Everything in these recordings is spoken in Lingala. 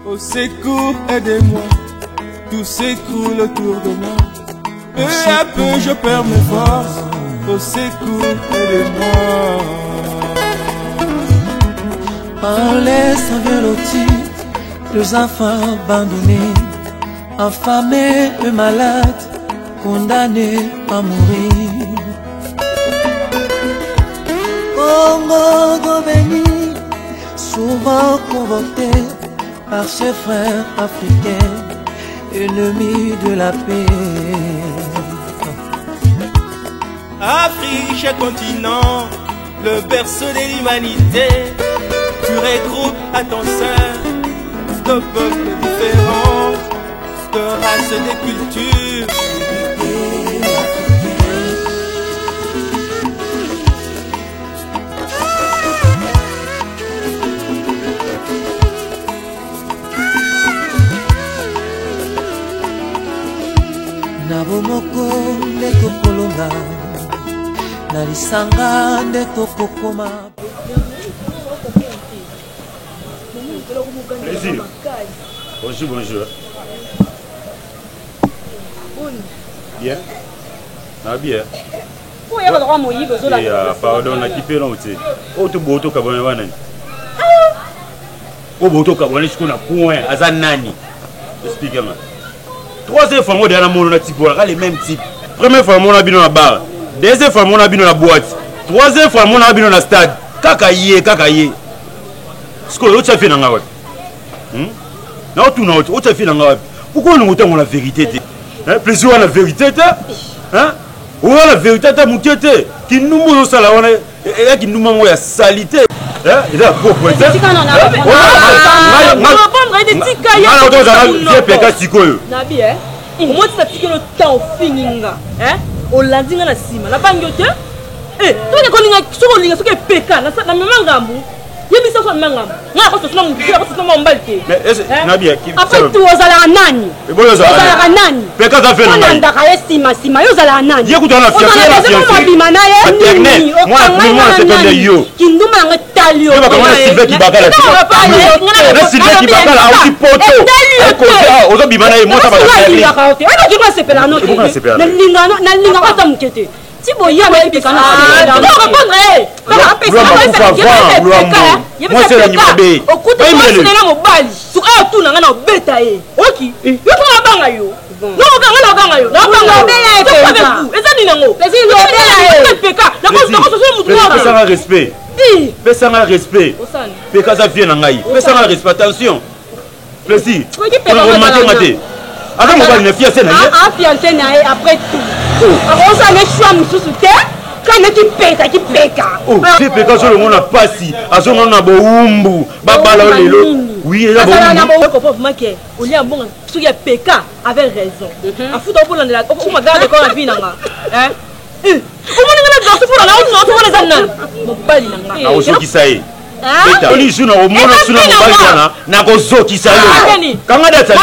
Au secours, aidez-moi, tout s'écroule autour de moi. Peu à peu, je perds mes forces. Au secours, aidez-moi. On laisse envers lotis, les enfants abandonnés, affamés et malades, condamnés à mourir. Congo béni, souvent convoqué par ses frères africains, ennemis de la paix. Afrique, cher continent, le berceau de l'humanité, tu regroupes à ton sein de peuples différents, de races et de cultures. Nabomoko ndeko kolonga nalisanga ndeko kokoma. Plaisir. Bonjour, bonjour. Bien. Ah bien. Pardon, on a kippé l'autre. Oh, tu bois au cabane wanani. Oh, bois au cabane, je connais point. Azanani. Explique-moi. Troisième fois, moi, derrière mon type, les mêmes types. Première fois, mon habit dans la barre. Deuxième fois, mon habit dans la boîte. Troisième fois, mon habit dans la stade. Kakaye, kakaye. Ce que l'autre a fait dans la web. Non, tout non, autre a fait dans la web. Pourquoi nous avons la vérité? Plaisir à la vérité? Hein? Ou à la vérité, mon quête. Qui nous montre ça là, et qui nous montre la salité. Hein? Il a beaucoup de temps. Après tout, vous allez à Nani. Vous allez à Nani. Peka za fait Nani. Sima, vous allez à Nani. Moi, si vous y avez des canards, attention. Plaisir. Attends, on va une fiancée. Après tout. On s'en est choix, monsieur Souté. Quand on est qui pète. Oh, c'est parce que on a pas si. À ce moment, on a beau babala lelo. Oui, il y a beau. On y a bon. Ceux qui PK avaient raison. À foutre au bout de la. On m'a gardé quand la vie n'a pas. Hein? On m'a gardé dans ce four là. On m'a gardé. Mon bali n'a pas. Ah, on sait qui ça est. Oli joue au monde sur le mobile na ko zo ki sa yo kanga da tsa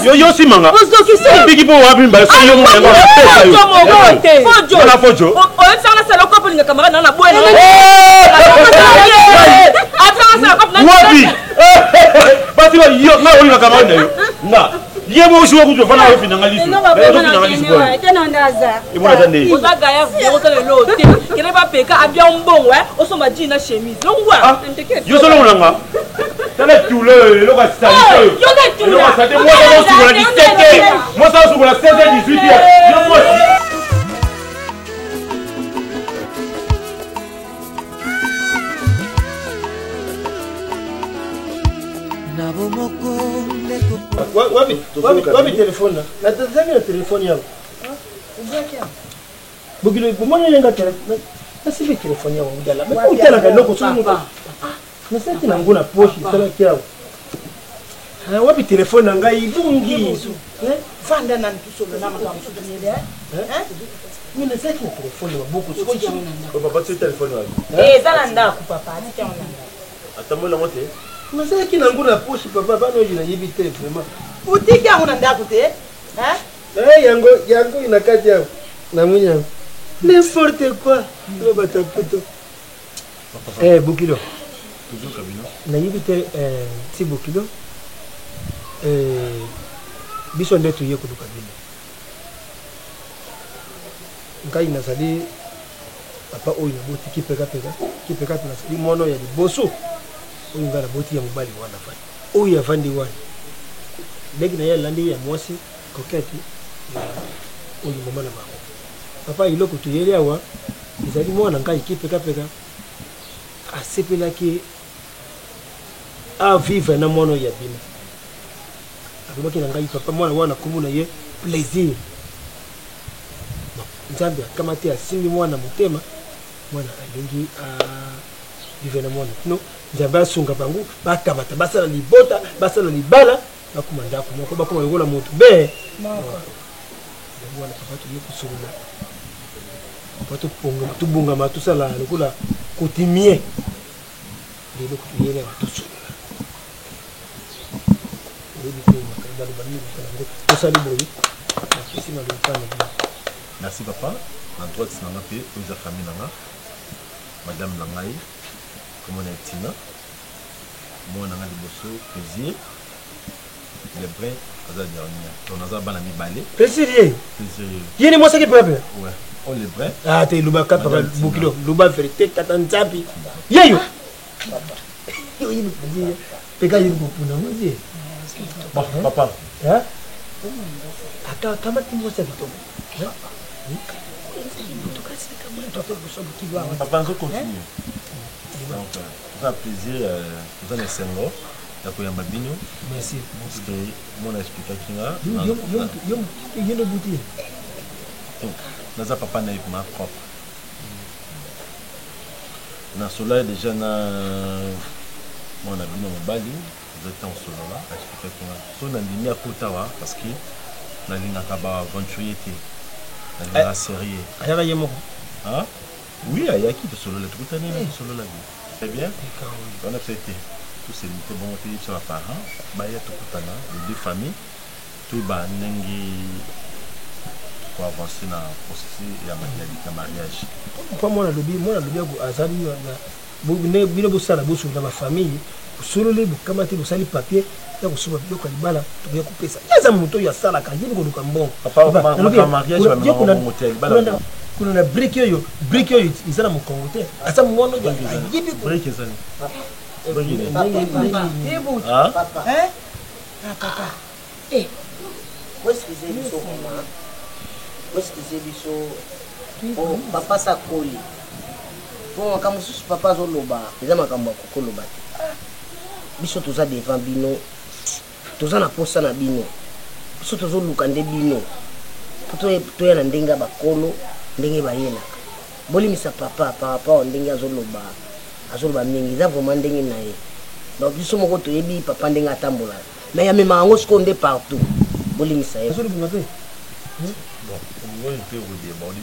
yo yo si manga bigi po wa bimba so yo mo ngo na fojo o tsana sala ko polinga kamera na boye wapi basi wa yo na oli na kamera na yo na ye mo shi wa ku fana wa fina ngaliso tena ndaza ibona tande ozaga ya vuyo tele lote kene ba peka abia mbongo o so maji na chemise longwa yo so longwa tele tule lo ka salite yo le tule lo ka salite mo so sur la 17 mo so sur la 16 18 yo mo wapi telefone na natazamia telefone yangu bugilo kumona yenga telefone na sibi telefone yangu ngala utela kaloko sumu na sasa na ngona poshi tala kiao wapi telefone ngai bungi fanda na ntusoma na mama msudanile mimi na sasa telefone wa buku siko baba tu telefone wapi zala ndaku papa ationa atamona mote na sasa kina ngona poshi papa bano jina yibi telefone utiki yangu na ndaku te yango inakati yangu na mwenye n'importe quoi lo batapoto bukilo toujours Kabino. nayebi te ti bokilo biso nde toye koluka bino ngai nazali papa oyo naboti kipeka nazali mwana ya liboso oyo ngai naboti ya mobali wana fani oyo avandi wana ndenge na ye alandi ya mwasi koketi oyo mama na bango papa iloko toyeli awa ezali mwana ngai kipeka asepelaki avivre na mwana ya bino alobaki na ngai papa mwana wana kombo na ye plaisir nzambe akamati asimbi mwana motema mwana alingi avivre na mwana no nzambe asunga bango bakamata basala libota basala libala bakoma ndako moko bakoma lokola moto be wana papa toye kosolola papa tobongama tosala lokola coutumier lelo kutuyele batosolola tosali boye apesi malopana Merci papa. En droite, c'est un peu aux familles Madame Langai, comme on est Tina. Moi, on a le bosso, plaisir. Les vrais, on a dit, on a banani balé. plaisir. Plaisir. Yéni moi ça qui peut Ouais. On les vrais. ah t'es luba kapa bukilo luba vérité katanzapi yeyo peka yini kupuna mwazi Bon, papa. hein ata tamati moi ça vito Papa, on continue. Donc, c'est un plaisir, vous avez 5 ans. D'accord, Yambabino. merci Parce que moi, on a expliqué qu'il y a. yéno bouti Naza papa na ma propre. Na sola déjà na mon abino mobali, vous êtes en solo là, expliquer qu'il y a. So na ndimi akotawa parce que na linga kaba aventurier té. Na linga sérieux. ayaka ye moko Hein? Oui, il y a qui de solo là, tout le temps solo là. Très bien. On a fait tout c'est limité bon pays sur la parent, ba ya tout kutana, les deux familles, tout ba nengi pour avancer dans le processus et le mariage. kwa mwana lobi ako azali bino bosala bosola na bafamille bosolole bokamati bosali papier ya kosoba biloko ya libala tokoya kopesa yaza moto oyo asalaka yebi koluka mbongo kuna na brike oyo eza na mokongo te aza mwana oyo yebi papa wesikize biso papa sakoli po makambo mosusu papa azoloba eza makambo ya kokoloba te biso toza devant bino toza na posa na bino biso tozoluka nde bino po toya na ndenge ya bakolo ndenge bayelaka bolimisa papa par rapport ndenge azoloba mingi eza vraiment ndenge na ye donc biso moko toyebi papa ndenge atambola mais yamema yango sikoyo nde partout bolimisa ye azolibunga te Bon, on était au débat. On dit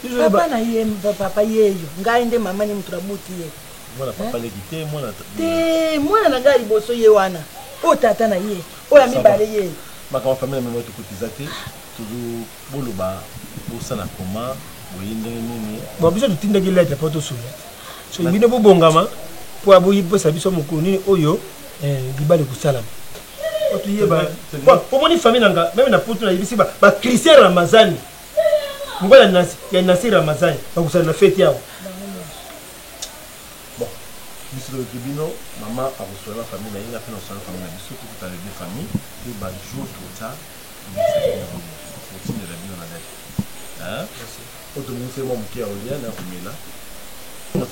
que papa na ye papa yeyo ngai nde mama ni mtu rabuti ye mwana papa le gite mwana te mwana na ngai liboso ye wana o tata na ye o ya mibale ye makama famille memo to kotizate toujours boloba bosala koma boyinde nini bon biso tutindaki lettre po tosula so bino bobongama po aboyiposa biso mokolo nini oyo libali kosalama otuyeba bon omoni famille nanga même na putu na yibisi ba Christian Ramazani mobala nasi ya nasi Ramazani bakusala na fête yao bon biso le kibino mama a reçu la famille na ina fait na famille na biso tout à les deux familles et ba jour tout ça continue la vie on a hein auto nous c'est mon qui a rien na kumela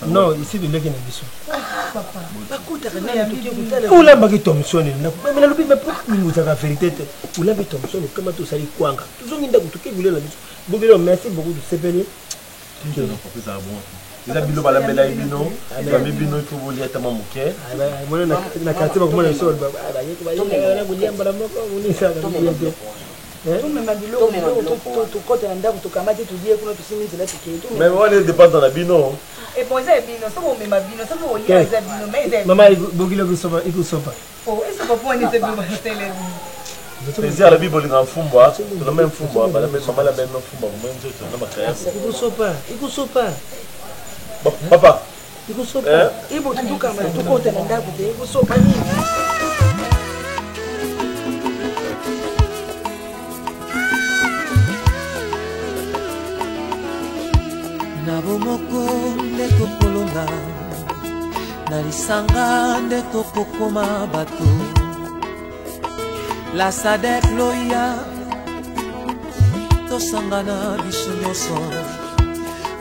non ici de leki na biso papa bakuta kana tukie kutala ulamba ki Thomson na mais na lobi mais pour nous la vérité ulamba Thomson kama to sali kwanga tuzonginda kutuke vile na biso bogelo merci beaucoup de CPL qui nous propose à bon eza bilo balambela ibino babi bino ko bolia tama muke mwana na katiba kwa mwana sio ba yetu ba yeye na kuliamba la moko unisa na tumema biloko tukota na ndako tukamate tudie kuna tusiminzela tiketu mais on est dépend dans la bino et bon ça bino ça on mema bino ça on lia ça bino mais mama bogilo bisoba ikusopa oh est-ce que papa on était bien télé plaisir la bible dans fumba la même fumba la même maman la même fumba même tout na makaya ikusopa bon papa ikusopa ibo tutukamba tukota na ndako te ikusopa nini Nabomoko nde tokolonga na lisanga nde tokokoma bato la sadek loya tosangana biso nyonso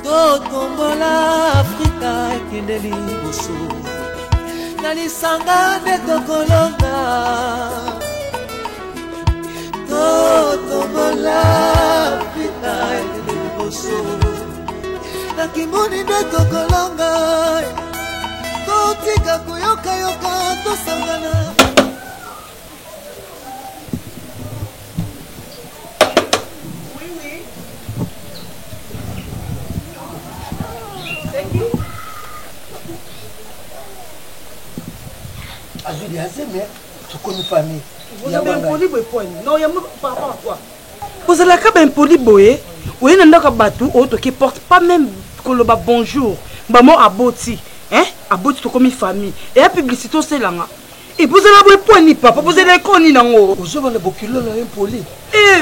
totombola Afrika ekende liboso na lisanga nde tokolonga totombola Afrika ekende liboso na kimoni nde tokolonga totika koyoka tosangana Azuli azeme tukoni famille. Vous avez un poli boy non il y a par rapport à quoi? Vous allez quand même poli boy. Oui nanda ka batu auto qui porte pas même koloba bonjour. Maman aboti hein aboti to comme famille et la publicité c'est là. Et vous allez boy point ni papa vous allez koni nango. Vous avez le bokilo na impoli.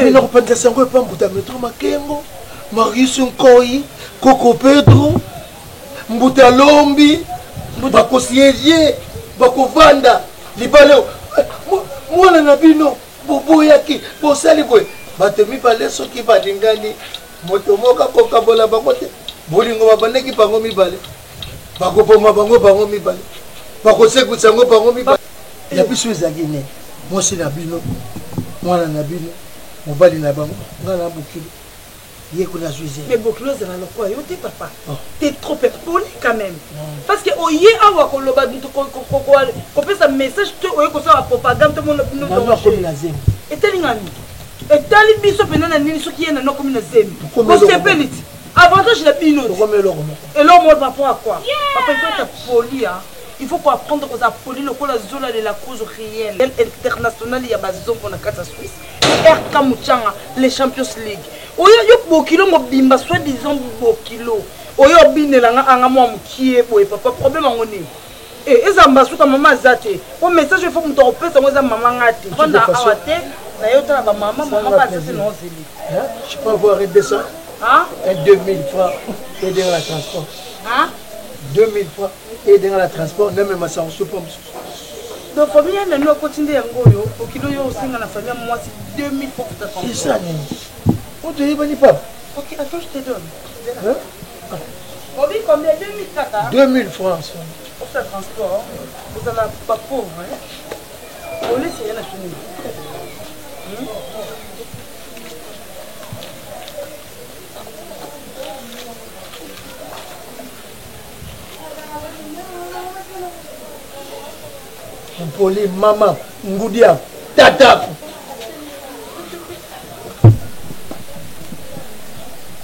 Mais non pas de sango pas mbuta metro makengo. Marius Nkoi, Coco Pedro, Mbuta Lombi, Bako Siégier, Bako Vanda, Libaleo. Moi, na bino, Bobo Yaki, Bosali Boy. Batemi Balé, ce qui va d'ingani, Motomoka, Coca Bola Bakote, Bolingo Babaneki, Bango Mibale, Bako Poma Bango, Bango Mibale, Bako Sekou Sango, Bango Mibale. Il y a plus de choses à Guinée. Moi, c'est la bino, moi, la bino, mon bali na bango, moi, la bouquille. Mais Bokilo c'est dans le quoi yo t'es papa t'es trop poli quand même parce que au yé awa ko loba ko pesa message to oyo ko sa propagande to mon no et telingani et tali biso penana nini soki yena no comme na zemi ko se peliti avantage la bino et l'homme moi par rapport à quoi papa il faut être poli hein il faut apprendre aux poli le la zone de la cause réelle internationale il y a bazon pour la carte Suisse RK Muchanga les Champions League oyo yo bokilo mobimba soit disant bokilo oyo binelanga anga mwa mukie boye papa problème ngoni ezamba suka mama zate o message il faut que tu pesa ngoza mama ngati konda awate na yo tala ba mama ba zate non zeli je peux avoir un dessin hein 2000 francs et dans la transport hein 2000 francs et dans la transport même ma sans soupe donc famille na no continue yango yo bokilo yo singa na famille moi c'est 2000 francs pour ta famille c'est ça on te dit pas ok attends je te donne hein on dit combien 2000 kaka 2000 francs pour ce transport vous allez pas pauvre hein on laisse rien à finir Poli mama ngudia tata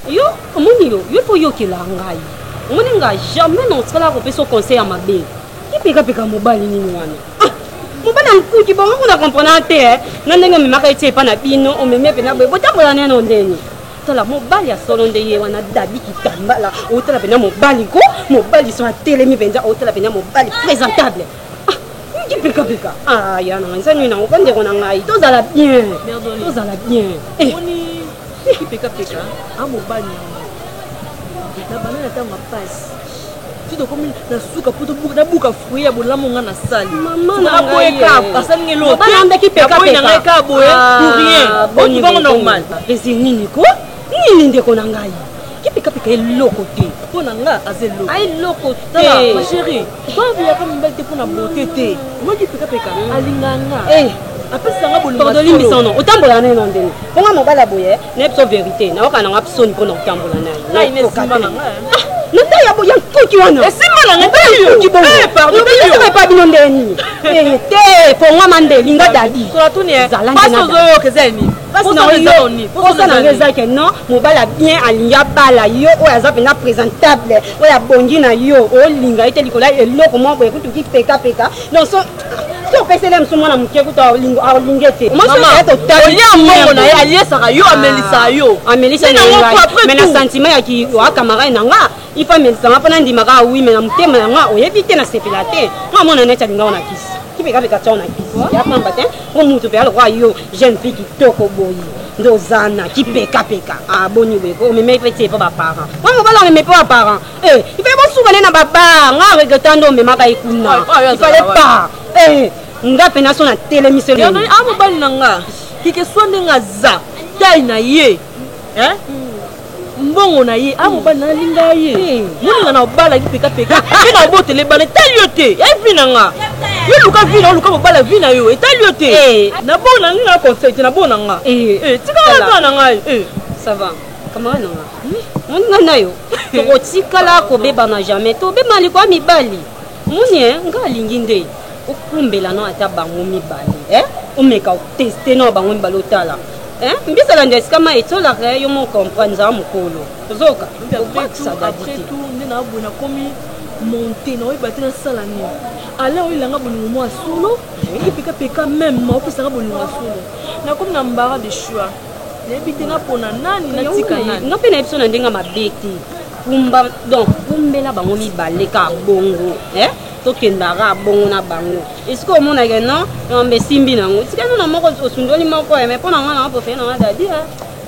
yo yo faut yo ki la ngai omoni nga jamais non sala ko peso conseil à mabe ipeka peka mobali nini wana mobali ankuki bongo kuna comprendre te na ndenge memaka ite pa na bino o meme pe na boye botambola neno ndeni tala mobali ya solo nde ye wana dabi kitambala o tala pe na mobali ko mobali so atelemi benza o tala pe na mobali présentable peka peka ah ya na nzani na okande kona ngai tozala bien oni peka peka a mobali na banana tanga passe tu dois comme na suka poto na buka fruit ya bolamo nga na sali maman na boyeka asali ngelo bana ndaki peka peka na ka boye pour rien boni bon normal resi nini ko nini ndeko na ngai peka peka eloko te pona nga azelo ai loko te ma chérie quand il y a comme belle te pona beauté te moi qui peka peka alinganga apesa nga bolimo pardon misono otambola na no ndeni ponga mobala boye na episode vérité na okana nga psoni pona otambola na ine simba na nga nata ya boya nkuki wana simba na nga nkuki bon pardon te pas bino ndeni te ponga mandeli nga dadi so atuni paso zo kezeni paso na yo ni paso na ngeza ke non mobala bien alinga bala yo oya za pena présentable oya bongi na yo o linga ite likola eloko mo boye kutu ki peka peka non so to pesele msumo na mkeko to lingete maman olia mbongo na ye aliesaka yo amelisa yo amelisa mais na sentiment ya ki wa camarade nanga ifa melisa nga pona ndimaka oui mais na mutema nanga oyebite na sepela te nga mona neta linga ona kisi kipeka tona kisi ya pamba te ngo mutu pe alokwa yo jeune fille kitoko boyi ndozana kipeka boni weko meme fete pa parents wango bala meme pa parents il fait bon souvent na baba nga regretando meme ka ikuna il fallait pas nga pena so na télémission yo nani amo bali nanga kike swande nga za tai na ye mbongo na ye amo bali na linga ye muninga na bala kipeka kina botele bala talio te ya vina nga yo luka vina luka bala vina yo etalio te na bona nga concert na bona nga tika na nga ça va camarade nga muninga nayo to tikala ko beba na jamais to beba liko mibali munie nga lingi nde okumbela no ata bango mibali omeka tester no bango mibali otala mbisala nde skama etolaka yo mo comprendre za mokolo tozoka obakisa après tout ndena abona komi monter na oyeba te na sala ni ala oyilanga bolingo mwa solo peka même ma opesaka bolingo ya solo na komi na mbara de choix nayebi te napona nani natika nani nga mpe na biso na ndenge mabe te kumba donc kumbela bango mibale ka bongo tokendaka bongo na bango esiko omonake no yambe simbi nango sika no na moko osundoli moko mais mpo na nga na profele na nga dadi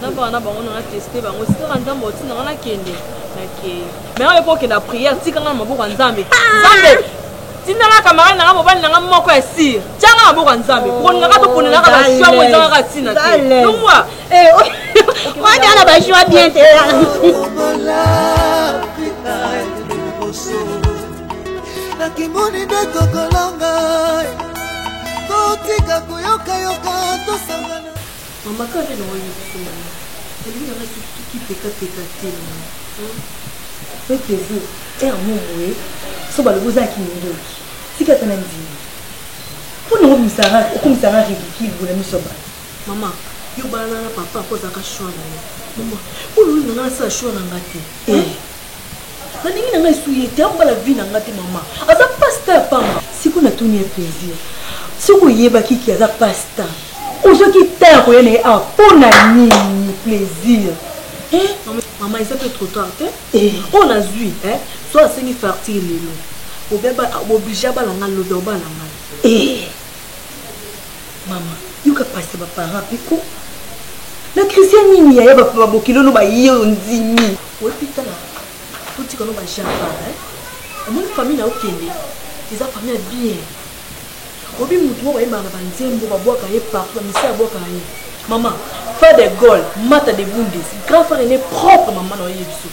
nabaka na bango nanga teste bango sikaka nzambe oti nanga nakende nakei mais nga mpo okenda priere tikanga na maboko ya nzambe nzambe tindanga camarade nanga mobali nanga moko ya sire tianga na maboko ya nzambe poningaka toponelaka bashwango ezangaka ntina te longwa wana bashwa bien te nakimoni nde tokolonga totika koyokayoka tosangana mama kave na oyebi elingi nanga soki pekapeka te pe plaisir amour boye so balobi ozalaki mindoki tikata na ndimi mpo nango okumisanga ridicule bona miso bana mama yo bana na papa mpo ozalaka shwa na yo mama mpo loli nanga nasala shwa na nga te naningi nanga esuye te akobala vi na nga te mama aza pasta ya pamba siko natoni ya plaisir siko oyebaki ki aza pasta ozwaki ta ya koya na ye awa mpo na nini plaisir mama eza mpe trottoir te oyo nazwi so asengi fartir lelo oblige abalanga lobe obalanga mama yoka pasi baparent piko na christian nini yaya babokili ono baye ondimi oyepitala totika no bajapara omoni famille na okende eza famille ya bien obi mutu moko bayebaka na banzembo babwaka ye partout bamisa abwakaka ye mama fa de gol mata de bundes grand frère ene propre mama na oye biso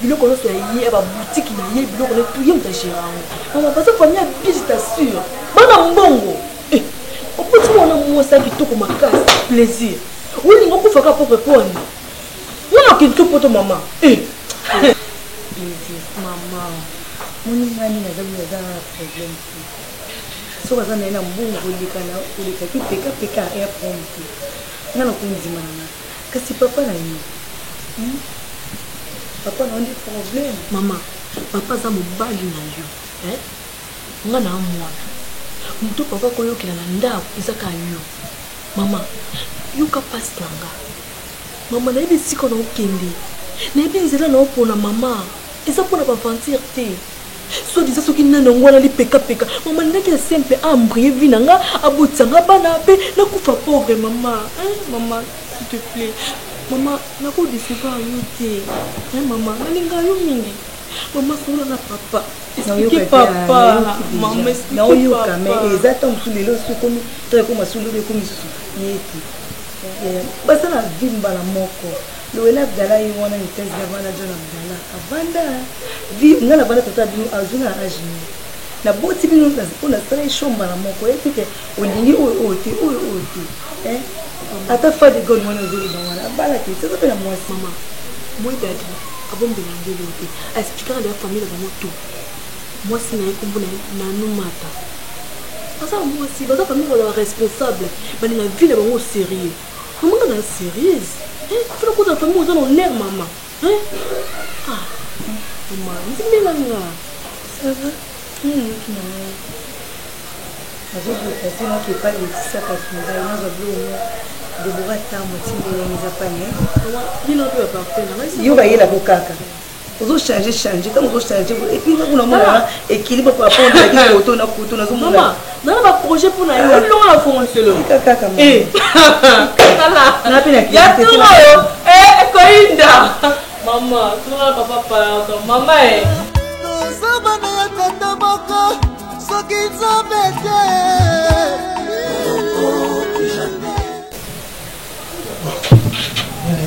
biloko nyonso ya ye babutiki na ye biloko ne tuye moto agérango mama baza famille ya bien je t'assure bana mbongo opoti mwana mwasi ya kitoko makasi plaisir olinga okufaka propre poni wana okento poto mama mama moningani naza problème so baza na ye na mbongo olekaki peka airpom te nga na kondima nanga kasi papa na ye papa na ndi problème mama papa aza mobali na yo nga na mwana moto papa koyokela na ndako ezaka yo mama yoka pasi na nga mama nayebi esika na okende nayebi nzela na opona mama eza mpona baventure te so diza soki nani yango wana lipekapeka mama ndaki ya simple ambrie vi na nga abotisanga bana mpe nakufa pauvre mama mama s'il te plaît mama nakodecevoir yo te mama nalinga yo mingi mama sola na papa explique papa mama explique papa mais eza ntango mosu lelo sokomi to ekoma solobi ekomi susu yeti basala vi mbala moko loela abdala ye wana mitese ya bana jona abdala avanda vi nga na bana tata bino azwi na agini na boti bino mpona sala eshomba na moko ye teke olingi oyo te ata fa de gol mwana ozoloba wana abala te seza mpe na mwasi mama moyedadi abombela ngelo te aexplikaka na famille na bango to mwasi na ye kombo na numata baza mwasi baza famille bazala responsable balinga vi na bango sérieux mamanga na sérieuse funa kuza famille oza na honneur mama mama nzimbelanga sava azobloka moi qui pas letisaka kinga nazoblo Deborah Tamo tindele nizapane bino pe partenaire yo bayela ko kaka ozo changer comme ozo changer et puis on a mon équilibre par rapport à la photo na photo na zomo maman dans la projet pour na yo long la fond selo kaka eh kala na pe na ki ya tumo yo koinda maman tuna papa pardon maman Saba na tata moko soki nzambete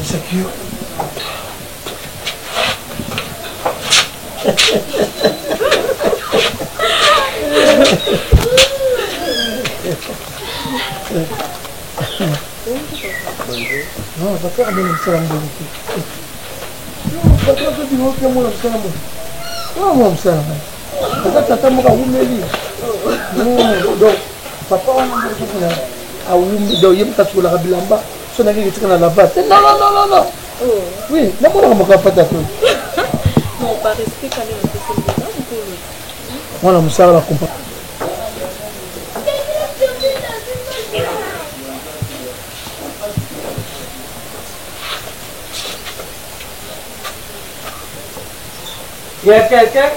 Insecure. Non, papa a bien le salam de l'équipe. Non, papa a dit que moi le salam. Non, moi le salam. Papa tata moi a oumeli. Non, donc papa on a dit que a oumeli. Donc il y a peut-être la bilamba. So na kiki tika na la base. Non. oh Oui, na mona kama kapata ko. non pas respect quand même c'est ça Mwana musala la kompa. Il y a quelqu'un?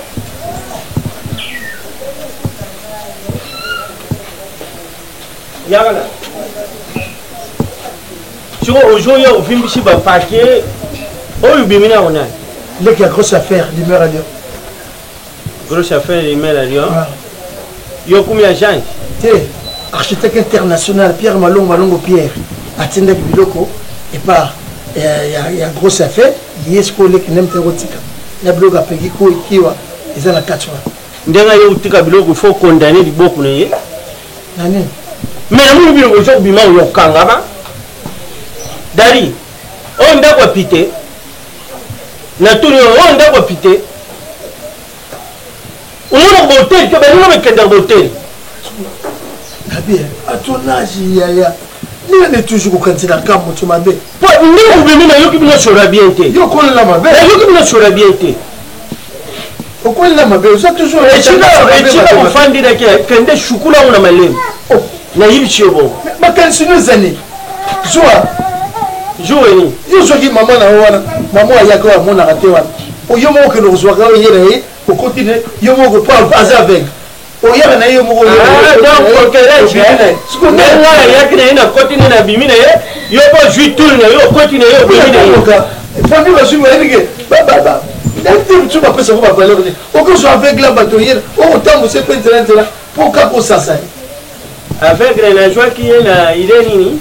Yagala. Aujourd'hui, au film, je suis paquet. Oh, il y a une grosse affaire, l'humeur à Lyon. Grosse affaire, l'humeur à Lyon. Il y a combien de gens? Architecte international, Pierre Malongo Pierre, à Tindek Biloko, et par il y a grosse affaire, il y a ce qu'on est qui n'aime pas rotika. Il y a blog à Pegiko et Kiwa, ils ont la 4 fois. Il y a un blog il faut condamner du beaucoup. Mais nous, nous aujourd'hui, nous avons Kangama. Dari, on doit piter. La tour, on doit piter. On a un hôtel, on a un hôtel. À ton âge, il y a. Il est toujours au candidat quand tu m'as dit. Nous, nous sommes sur la bien. Yo, qu'on l'a ma belle. Nous sommes sur la bien. Pourquoi il l'a ma belle? Ça toujours. Et tu vas me faire dire que quand des chocolats on a malé. Naïf chebo. Mais quand c'est nos années. Joa. Joeni. Yo jogi maman na wana. Maman ayako mon arrêté wana. O yo mo que nous joie quand il est au continuer. Yo mo que pas avec. O ya na yo mo ko. Donc quel est ce qu'on est là il y a que na continuer na bimina yo pas jouer tourner yo continuer yo bimina. Famille va suivre avec. Ba. Tu vas passer pour valeur. O que soit avec la bataille. O temps c'est pas internet là. Pour ka ko ça. Avec la joie qui est là, il est nini.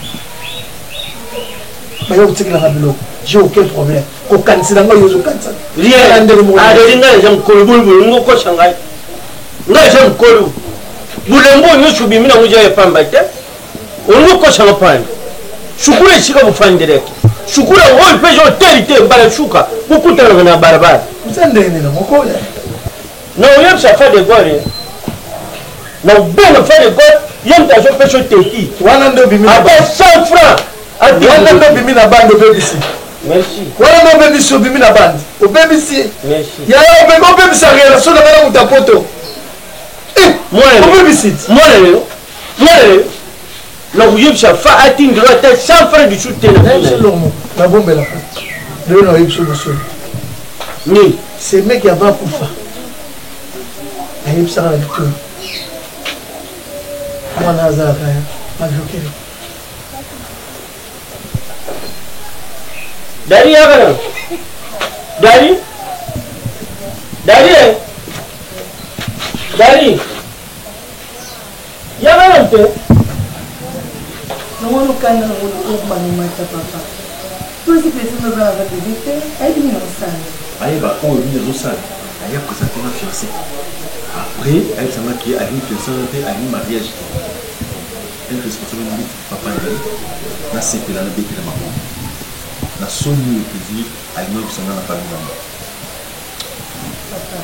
Mais vous savez la bilo, j'ai aucun problème. Au cancer, moi je cancer. Rien. Adelinga j'aime kolbul bulungo ko shangai. Nga j'aime kolu. Bulembo nyo subimi na muja pamba te. Ongo ko shanga pan. Shukule shika bufandire. Shukule wol pejo terite bala shuka. Bukuta na barabara. Msande ni na moko ya. Na oyem sa fa de gore. Na ben fa de gore. Yem ta so pecho teki. Wana ndo bimi. Après 100 francs. Wana ndo bimi na bande BBC. Merci. Wana ndo BBC bimi na bande. O BBC. Merci. Ya o BBC a relation na bana mutapoto. Moi o BBC. Moi na uyeb sa fa atindra ta 100 francs du soutien. C'est lourd. La bombe là. Le no yeb solution. Ni, c'est mec qui a pas pour ça. Ayeb sa la victoire. Mwana azaka ya. Majokere. Dari yagala. Dari. Yagala te. Non on kan na on ko mani mata papa. Tout ce que nous avons avec des détails, elle est ensemble. Aïe va on vient de ça. Aïe présenté ma fiancée. Après, elle s'en va qui a une personnalité à un mariage. Elle responsabilité papa et na c'est là le bébé de maman. Na soni plaisir à une autre personne dans la famille. Papa,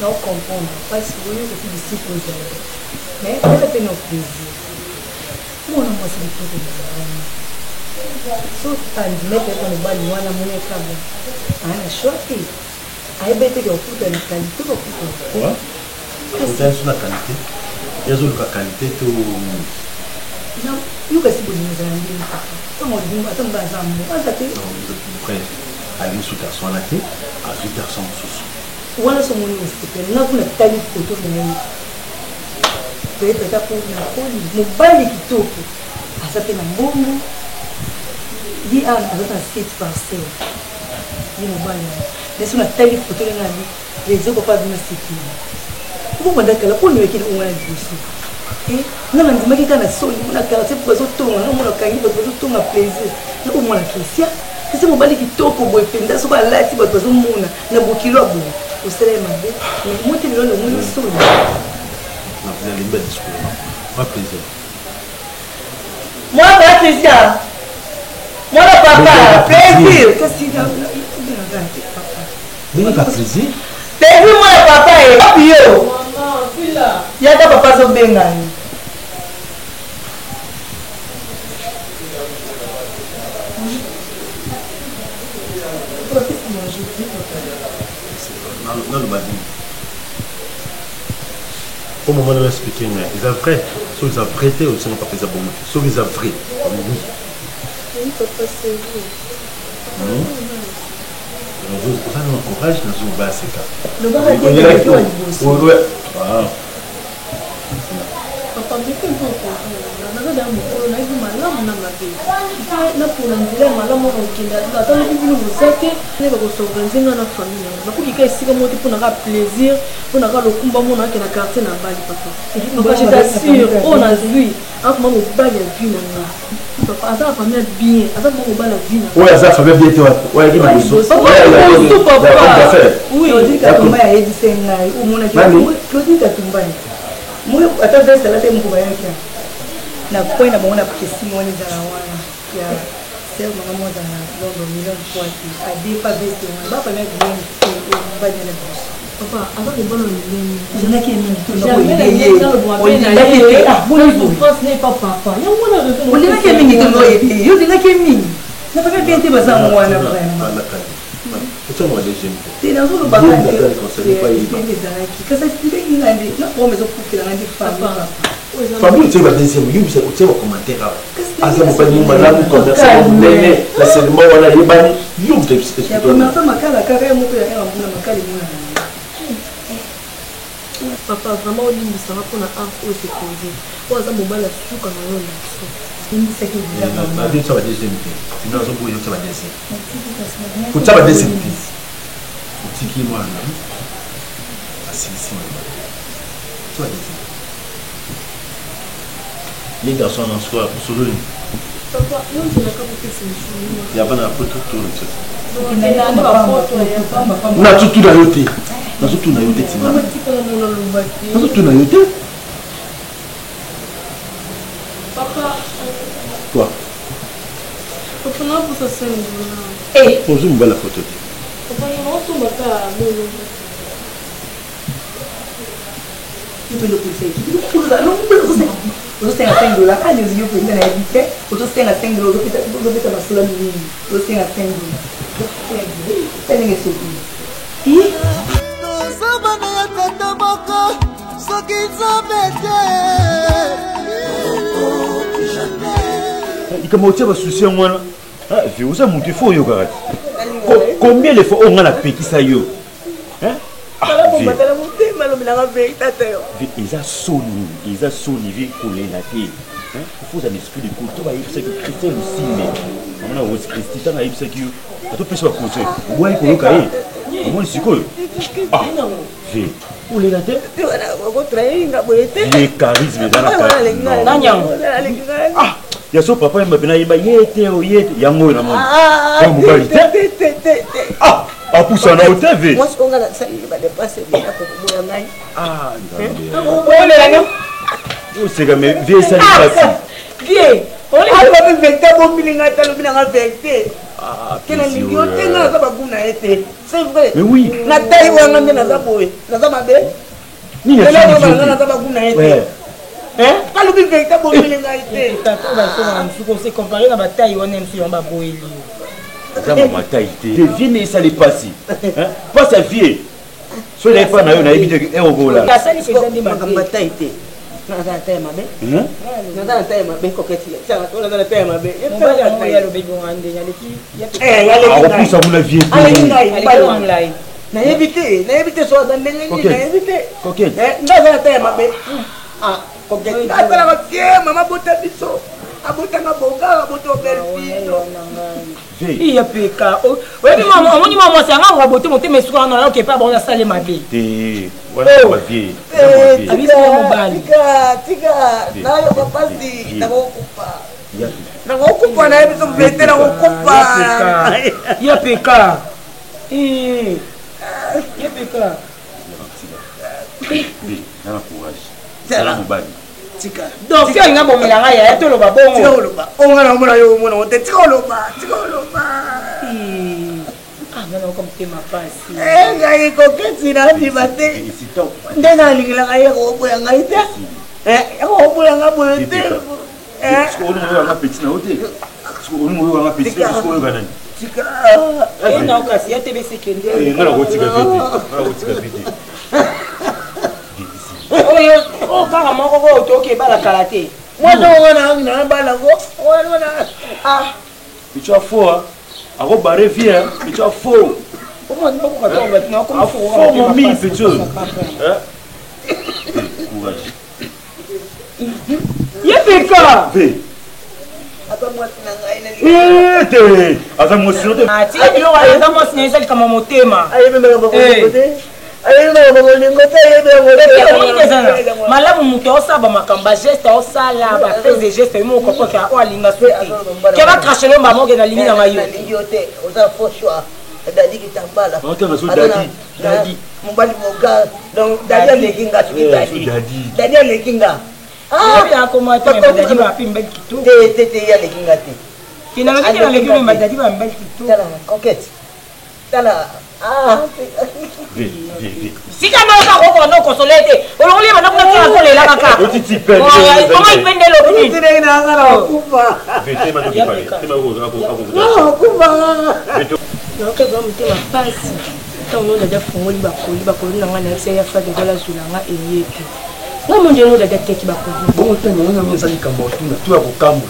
non comprendre parce que vous êtes ici pour ça. Mais elle a fait nos plaisirs. Moi non moi c'est le truc de ça. So tandi mettre on va lui wana mon kabo. Ana shoti. Ai bete que okuta na qualité ko okuta. Quoi? Okuta sur la qualité. Il y a une qualité tout. Non, you can see what you're doing. Come on, you are not going to aller sous garçon à la tête, à 8 garçons sous. Voilà ce monde est là, vous n'avez pas eu photo de moi. Peut-être pour la folie, mon bal qui toque. À ça fait un bon mot. Il y a un skate parcelle. Il y a un bal. Mais si on a taillé photo de la vie, les autres pas venir citer. Vous me dites que la police est une ouane de et non, on dit que quand la sol, on a caractère pour les autres, on a caractère pour les autres, on a plaisir. Nous, on a la question. C'est mon bal qui toque au bois, et c'est pas là, c'est pas tout le monde. Na bokilo bo. Au soleil ma belle. Mais moi, tu le monde sol. Vous avez une belle discours. Pas plaisir. Moi, pas plaisir. Moi, le papa, plaisir. Qu'est-ce qu'il y a? Mais pas plaisir. Plaisir, moi, le papa est. Papio. Maman, fille là. Il y a ta papa sur Bengani. Non, le badi. Au moment de m'expliquer, ils ont vrai. Soit ils ont prêté, ou sinon pas fait ça bon. Soit ils ont vrai. Oui, papa, c'est vrai. Ça nous encourage dans une base. Le gars a dit que tu as oui. papa, je peux pas comprendre. On a dans mon corps, on a eu mal là, on a mal fait. Na pour l'anglais, mal là, on a eu mal. Attends, le plus nous c'est que les gens sont organisés dans la famille. Donc il y a ici comme on dit pour avoir plaisir, pour avoir le combat, on a que la carte na bali papa. Donc je t'assure, on a vu, en moment au bal la vie là. Papa, ça la famille bien, ça mon bal la vie là. Ouais, ça famille bien toi. Ouais, qui m'a dit ça. Papa, oui, on dit que comment il a dit c'est là, ou mon a dit, Claudine Katumba. Moi, attends, c'est là que mon copain qui na kwenda maona kesi mwani za wana ya sema mama za London milioni kwa adi pa best one baba na bien baje na boss papa avant de bonne ligne je n'ai que mingi tout on dit ah bon il France n'est pas papa ya mwana on dit que mingi tout no yedi yo dit que mingi na pas bien te baza mwana vraiment c'est moi deuxième c'est dans le bagage que ça explique il a dit na pour mes autres pour qu'il a dit papa famille tu vas deuxième you c'est au commentaire asa mo bani mala mo converser mo nene la seulement wala yebani you te explique ya première fois makala kaka mo ya ngambula makali mo papa vraiment on dit ça va pour la art au c'est posé pour ça mo bala suka na yo na so indi c'est que la vie ça va deuxième tu n'as pas besoin ça va deuxième pour ça va deuxième tiki moi là assis toi deuxième les garçons en soi pour se lever. Papa, non, je n'ai pas pu faire il y a pas de photo tout le na tout na yote na tout na yote tina na tout na yote papa quoi papa non pour ça c'est eh pose une belle photo papa non tout ma pas non tu peux le pousser tu peux non você tem a $100, ah, Deus, eu fui na edite, você tem a $100, eu fiz a sua menina, você tem a $100, você nem é subido. E? Sabana ya tata moko, só que sabete. E como você vai sucer um ano? Ah, viu? Você é muito foio, cara. Combien de fois on a la paix qui ça yo? Hein? Ils ont sonné, collé la tête. Il faut un esprit de culture. Il faut que Christian aussi, mais on a aussi Christian, il faut que tu puisses pas causer. Ouais, il faut que moi, c'est quoi? Ah, j'ai. Où les la tête? Les charismes dans la tête. Ah, il y a son papa, il m'a bien dit, il y a moi, ah, ah, pour ça, on a au TV. Moi, on a ça, il va dépasser bien pour moi. Ah, c'est comme vieux, ça n'est pas si. Vieux, on a fait 20 ans, on a fait Ah, mais oui. Na taille ou on a boy. Na ma bé. Ni la hein? Quand le bébé est bon, il a été. On s'est comparé à la bataille, on aime si on va boire. Ça m'a taillé. Devinez ça les passer. Pas sa vie. Soit les femmes, on a évité un euro là. La salle, c'est une bataille. naza na taye mabe Hein? naza na taye mabe koketi tianga naza na taye mabe mobali yango ya lobeki wande yaleki akopusa muna vie alengi ngai mobali wangu molai nayebi te so aza ndenge nini nayebi te Coquette. ndaza na taye mabe koketi asalaka tie mama bota biso abotanga bonga abota obelfino iya peka oyebi omoni mwa mwasi anga rabote motema esuka wana oke mpe abongo asale mabe te wana ba vie abisi ya mobali tika nayoka pasi nakokufa nayebi so vete nakokufa ya peka ya peka nana courage sala mobali donc fi alinga bomela ngai yaya toloba bongo onga na omona yo omona te tika oloba nana oko motema pasi ngai koketi nandima te nde nalingelaka ye koboya ngai te koboya ngai boye te naokasi ya tebe sekende oyo kaka moko ko toke bala kala te mwana wana na bala go wana tu as faux ako bare vie tu as faux faux mon mille petit courage yepeka aza mwasi no te atia biloko aza mwasi na ezali kama motema malamu moto osala bamakambo bageste osala bapese de geste emo okopoka oyo alinga so te ke bakrashele bamoke nalingi na ngai yo mobali moga donc dadi aleki nga soki dadi aleki nga akoma te badadi bapi mbeli kitoko te ye aleki nga te finalaki naleki me badadi bambeli kitoko kokete tala sika naoka koko na okosole te olongoli bana kuna tina kolela kaka koma ipende lobini naokeba motema pasi ntango nodada fongoli bakoli na ngai nayebisa ya fa degola azwila nga eyeke nga monde nodada teki bakoli bongo ntango nanga ezali likambo otuna to ya kokamba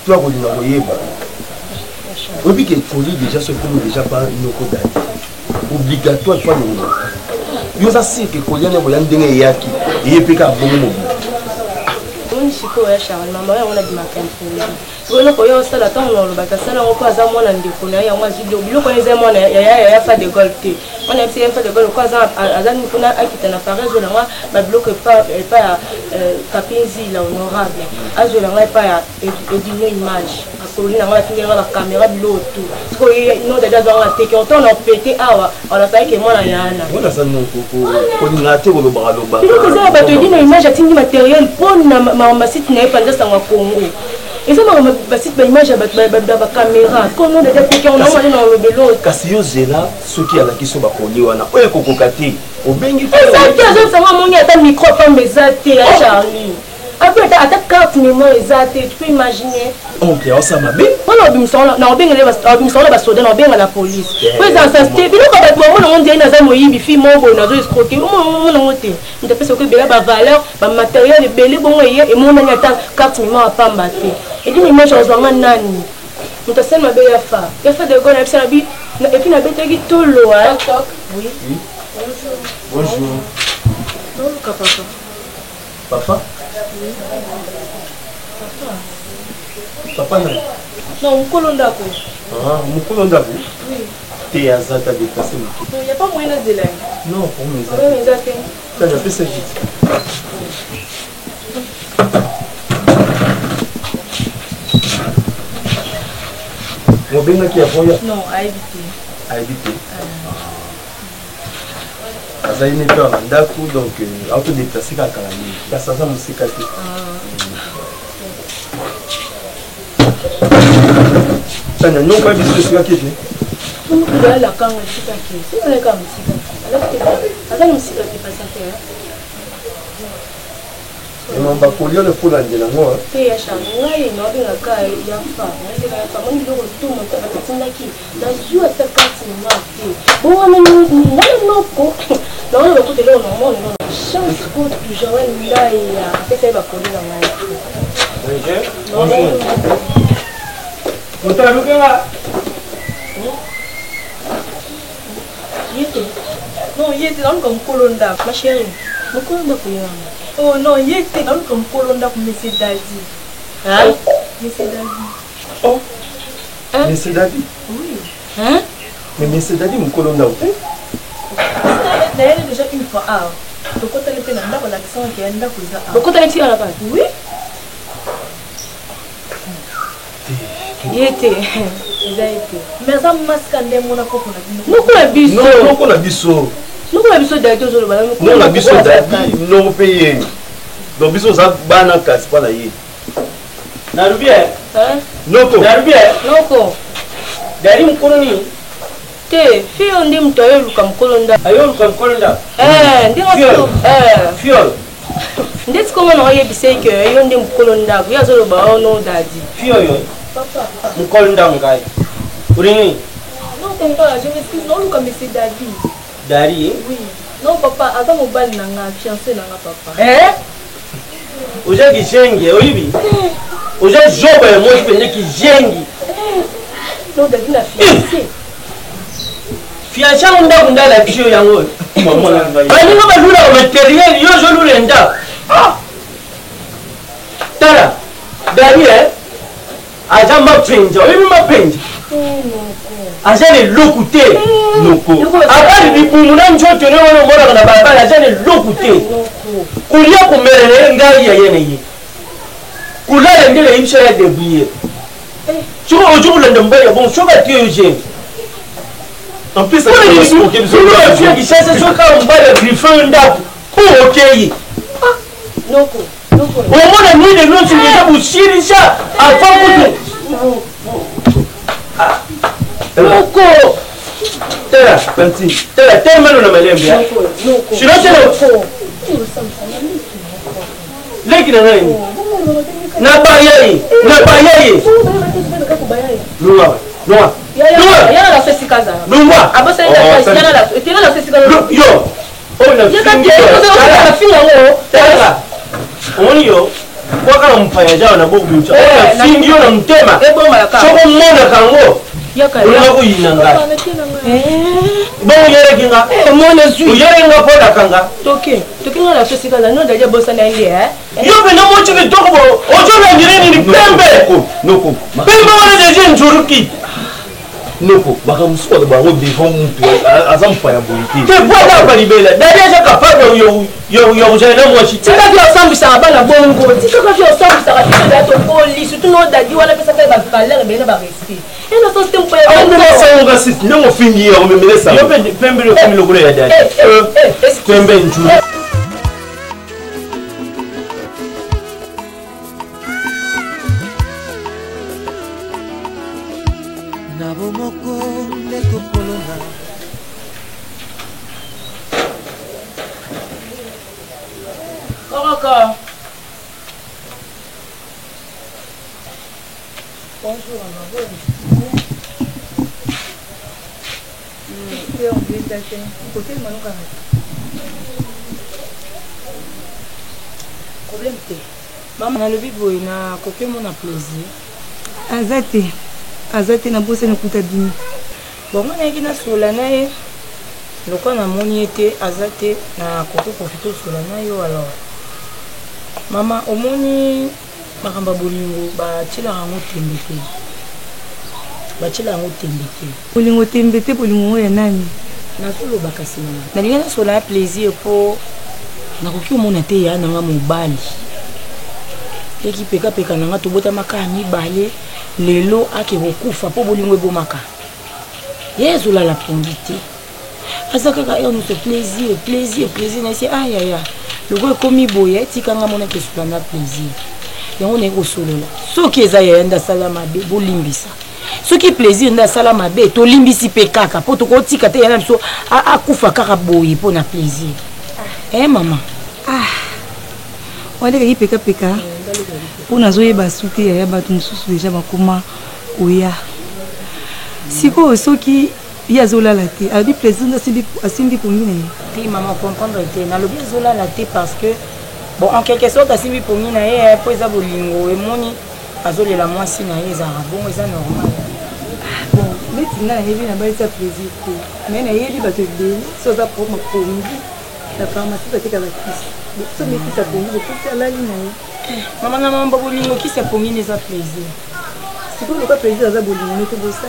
to ya kolinga koyeba oyebi ke koli déjà so ekomi déjà pa noko dadi obligatoire soit le yo za sike koliana boya ndenge eyaki eye pe ka bongo mobi oni sikoyo ya Charles mama yango na dimaka mpunzi sikoyo ko yo sala tango na lobaka sala ngo aza mwana ndeko na yango azilo biloko eza mwana ya fa de gol te on a fait fa de gol ko aza ni kuna akita na Paris zo na nga ba biloko pa kapinzi la honorable azo la nga pa ya edino image akoli na nga tinga na caméra biloto sikoyo no dada zo nga te que on a pété awa on a fait que mwana yana on a ça non ko ni ngate ko loba loba biloko za ba to edino image atingi matériel pona masite na epanda sangwa Congo eza na basite ba image ba caméra kono de teke on a mwana na lobelo kasi yo zela soki ala kiso ba koli wana oye kokoka te obengi ko eza te azo sangwa mongi ata micro pa meza te ya Charlie après ata carte mémoire eza te tu peux imaginer oncle osama be wana obimsona na obengele ba soda na obenga la police po eza ça te biloko ba mo na onde na za moyibi fi mobo na zo escroquer mo na ngote ndapesa ko bela ba valeur ba matériel ebele bongo ye e mo na ata carte mémoire pamba te et puis image ozwanga nani mutasel mabe ya fa de gona pesa bi et puis na betegi tolo hein oui bonjour non papa papa papa na non mukolo ndako mukolo ndako te azata déplacé moko il y a pas moyen de là non pour mes oui mais attends ça je fais ça vite mobengaki ya voya non à éviter azali ne mpe na ndako donc autodéplace kaka na nini kasi aza mosika te tanya nyongo ya biso esikaki te alaka mosika te sialaka mosika aza mosika te pasate bakoli oyo mpo na nzela ngo te ya charge ngai naobengaka ya fa naobengaka moni biloko tomo batindaki nazwi ata kati mama te bongo ngai noko Non, on va écouter là, on a chance que tu joues là et après ça va coller dans la vie. Non, il était dans comme colonda, ma chérie. Mon colonda pour y oh non, il était dans comme colonda pour Monsieur David. Hein? Monsieur David. Oh. Monsieur David. Oui. Hein? Mais Monsieur David, mon colonda où? D'ailleurs, déjà une fois, donc quand elle était dans l'accent qui est là, donc quand elle était à la base, oui. Il était. Mais ça masque à des monaco pour la vie. Nous qu'on a biso. Non, qu'on a biso. Nous qu'on a biso d'ailleurs sur le ballon. Nous on a biso d'ailleurs. Non payé. Donc biso ça bana casse pas là y. Na rubier. Hein? Noko. Na rubier. Noko. Dari mkoloni. Te, fio ndi mtoyo luka mkolonda. Ayo luka mkolonda. Ndi ngato. Fiol. Ndi tsiko na oye biseke yo ndi mkolonda. Kuya zo ba ono dadi. Fio yo. Papa. Mkolonda ngai. Urini. Non, papa, je m'excuse, non, Lucas, mais c'est Daddy. Daddy? Oui. Non, papa, avant mon bal, nanga, fiancé, nanga, papa. Eh? Oja ki jengi, oyibi? Oja joba, moi, je pensais ki jengi. Non, Daddy n'a fiancé. Fiancé, on a kunda la fio yango. Bani nga ba lula o matériel, yo jo lula nda. Tara. Daddy, aja ma penja, oyibi ma penja. Azane lokute loko abali bipumuna njoto ne wono mona na barabara azane lokute kulia kumerele ngai ya yene yi kulala ndele imsha ya debuye choko ojuku lende mbaya bon choka tioje en plus ça est OK bizolo fia ki chasa choka mbaya griffon ndaku ko OK noko omona ni de no sinja bushirisha afa Noko! Tera, Panti. Tera, tellement on a mal aimé. Je suis là, Leki na nani? Na bayai. Luma. Yana la fesi kaza. Luma. Abosa yana la fesi kaza. Yo. Oh na finga ngo. Tera. Oni yo. Kwa kama mpaya jao na bobu mcha. Oh na fingi yo na mtema. Choko mona kango. Ulunga kuyinanga. Bon yere kinga. Mona zu. Yere nga poda kanga. Toki nga la fesi kaza no daja bosa na ngi Yo be no mo chike toko bo. Ojo na ngireni ni pembe. Noko. Pembe wana deje njuruki. Noko, baka msuwa bango devant mtu azampa ya boyiti. Te poda balibela. Daja capable yo ujana mwashi. Tika vya sambu sa bana bongo. Tika vya sambu sa kafika to poli. Surtout no dadi wala pesa ka ba kalere bena ba respect. Ena so stem pa. Ando sa nga sit nyango fingi ya umemelesa. Yo be pembe lo kami logure ya dadi. Pembe njuru. Bonjour, maman. Problème te. Maman na lobi boy na koke mon na plaisir. Azate na bosse na kuta dini. Bon moi na kina sola na ye. Loko na moni ete azate na koke profiter sola na yo alors. Maman omoni makamba bolingo ba tila rango tembete. Bachila yango tembete. Bolingo tembete bolingo ya nani? Na solo bakasi mama. Na linga sola ya plaisir po na koki omona te ya nanga mobali. Eki peka nanga tobota maka mibale lelo ake kokufa po bolingo ebomaka. Yezu la pondite. Azaka ya no plaisir na si aya. Loko komi boye tikanga mona ke sola na plaisir. Yango na ko solola. Soki eza ya nda sala mabe bolimbisa. Soki plaisir nda sala mabe to limbisi pe kaka po to ko tika te yana biso akufa kaka boye po na plaisir. Maman. Wale ki peka. Pona zoyeba suki ya bato mususu deja bakoma oya. Siko soki il y a Zola la thé. Elle dit plaisir à Simbi pour nous. Oui, maman, comprendre était. Dans le bien Zola la thé parce que, bon, en quelque sorte, à Simbi pour nous, pour les abolingo et moni, à Zola la moi si naïe, ils arabons, ils sont normal. Bon, mais tu n'as pas eu ça plaisir. Mais il y a des bateaux de ça va pour ma commune. La pharmacie va être à la cuisse. Ça me fait ça pour nous, c'est à la ligne. Maman, maman, babolingo qui s'est pour nous, les a plaisir. C'est pour ne pas plaisir à Zabolingo, mais c'est pour ça.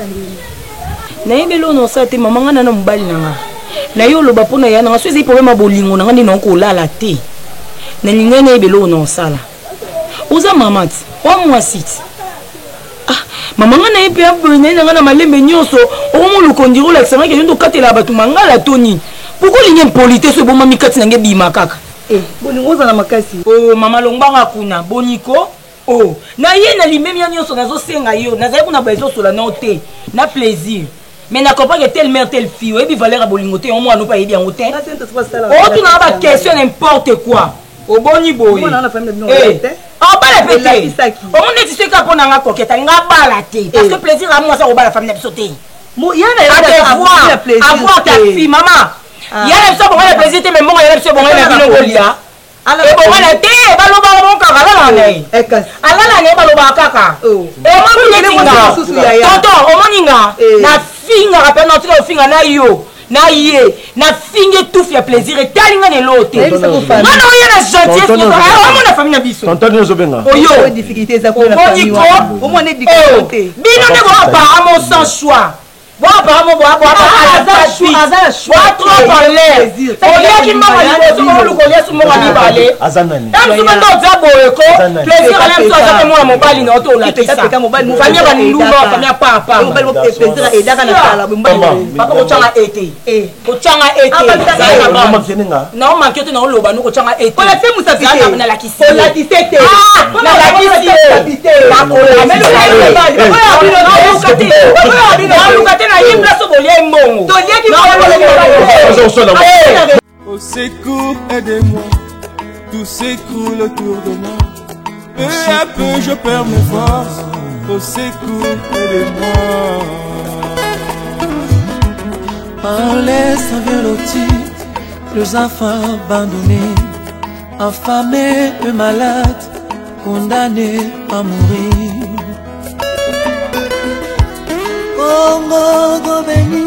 Naïbelo non ça te maman ngana na mbali nanga na yo loba pona ya nanga sozi problème bolingo nanga ni nonko la la te na linga naïbelo non ça là oza mamat wa mwasi ah maman ngana epe abone nanga na malembe nyoso o mo lukondiro la kisanga ke ndo katela batu mangala toni pourquoi linga polité so boma mikati nange bima kaka bolingo za na makasi oh mama longbanga kuna boniko oh na ye na limemi nyoso nazo senga yo nazali kuna bezo sola na te na plaisir. Mais n'a pas que telle mère, telle fille, et puis Valère a bolingoté, au moins nous pas aider en hôtel. Oh, tu n'as pas question n'importe quoi. Au bon niveau. On a la famille de nous. Oh, pas la pété. Au moins, tu sais qu'à prendre un coquette, un balaté. Parce que plaisir à moi, ça va la famille de sauter. Moi, il y a avoir ta fille, maman. Il y a ça pour le plaisir, mais moi, il y a ça pour le plaisir. Et bon, elle était, elle va mon caca, elle va le caca. Et moi, tonton, au moninga, la fille, rappelle notre fille, na ye, na fille tout fait plaisir, et talinga ne l'autre. Non, non, il y a la gentillesse, on a la famille biso. Tonton, nous avons des difficultés à pour la famille. Au moins, des difficultés. Bino ne voit apparemment sans choix. Bon, apparemment, bon, trop parler. Il y a qui m'a dit, Azanani. Plaisir à l'aime, ça, moi, mon bali, non, tout, la famille, famille, papa. Papa, au été. Au été. Non, ma quête, non, l'oba, nous, au été. On a fait Moussa Pité. On a la kissé. On a kissé. Ah, on a la kissé. Au secours, aidez-moi, tout s'écroule autour de moi. Peu à peu, je perds mes forces. Au secours, aidez-moi. On laisse avec l'autre, les enfants abandonnés, affamés et malades, condamnés à mourir. Congo béni,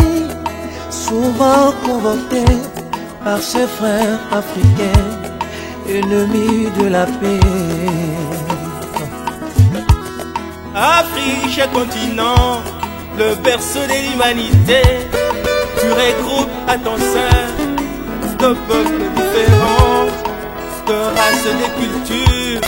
souvent convoqué par ses frères africains, ennemis de la paix. Afrique, cher continent, le berceau de l'humanité, tu regroupes à ton sein de peuples différents, de races et de cultures.